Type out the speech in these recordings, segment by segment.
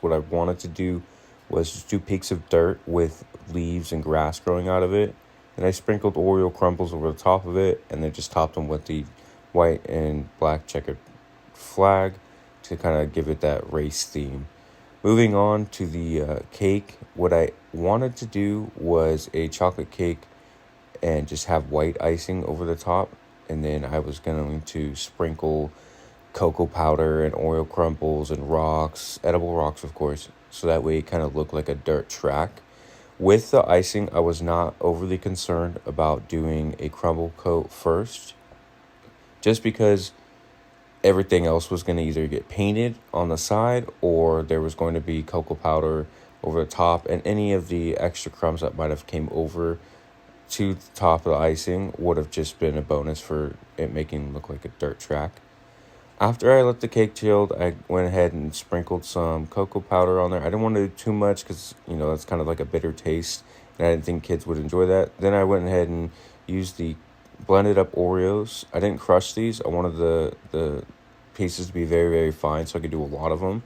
what I wanted to do was just do peaks of dirt with leaves and grass growing out of it. And I sprinkled Oreo crumbles over the top of it, and then just topped them with the white and black checkered flag to kind of give it that race theme. Moving on to the cake, what I wanted to do was a chocolate cake and just have white icing over the top. And then I was going to sprinkle cocoa powder and Oreo crumbles and rocks, edible rocks, of course, so that way it kind of looked like a dirt track. With the icing, I was not overly concerned about doing a crumble coat first, just because everything else was going to either get painted on the side or there was going to be cocoa powder over the top, and any of the extra crumbs that might have came over to the top of the icing would have just been a bonus for it making it look like a dirt track. After I let the cake chilled, I went ahead and sprinkled some cocoa powder on there. I didn't want to do too much because, that's kind of like a bitter taste, and I didn't think kids would enjoy that. Then I went ahead and used the blended up Oreos. I didn't crush these. I wanted the pieces to be very, very fine so I could do a lot of them.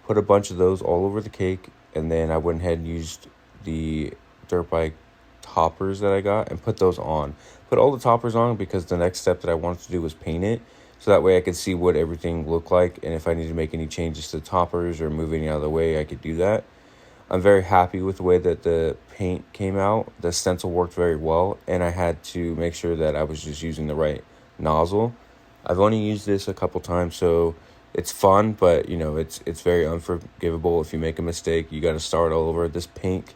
Put a bunch of those all over the cake, and then I went ahead and used the dirt bike toppers that I got and put those on. Put all the toppers on because the next step that I wanted to do was paint it. So that way I could see what everything looked like, and if I need to make any changes to the toppers or move any out of the way, I could do that. I'm very happy with the way that the paint came out. The stencil worked very well, and I had to make sure that I was just using the right nozzle. I've only used this a couple times, so it's fun, but it's very unforgivable. If you make a mistake, you got to start all over. This paint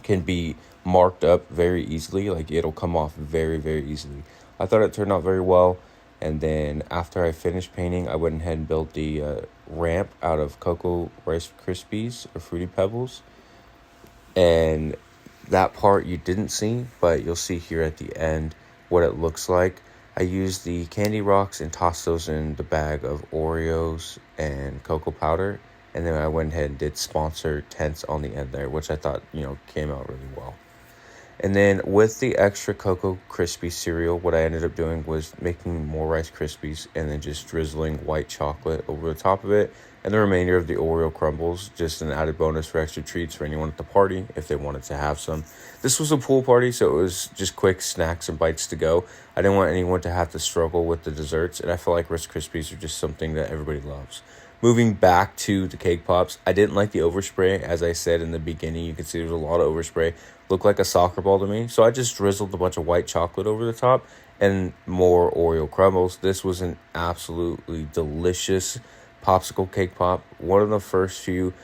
can be marked up very easily, like it'll come off very, very easily. I thought it turned out very well. And then after I finished painting, I went ahead and built the ramp out of Cocoa Rice Krispies or Fruity Pebbles. And that part you didn't see, but you'll see here at the end what it looks like. I used the candy rocks and tossed those in the bag of Oreos and cocoa powder. And then I went ahead and did sponsor tents on the end there, which I thought, came out really well. And then with the extra Cocoa Krispie cereal, what I ended up doing was making more Rice Krispies and then just drizzling white chocolate over the top of it. And the remainder of the Oreo crumbles, just an added bonus for extra treats for anyone at the party if they wanted to have some. This was a pool party, so it was just quick snacks and bites to go. I didn't want anyone to have to struggle with the desserts, and I feel like Rice Krispies are just something that everybody loves. Moving back to the cake pops, I didn't like the overspray. As I said in the beginning, you can see there's a lot of overspray. Looked like a soccer ball to me. So I just drizzled a bunch of white chocolate over the top and more Oreo crumbles. This was an absolutely delicious popsicle cake pop. One of the first few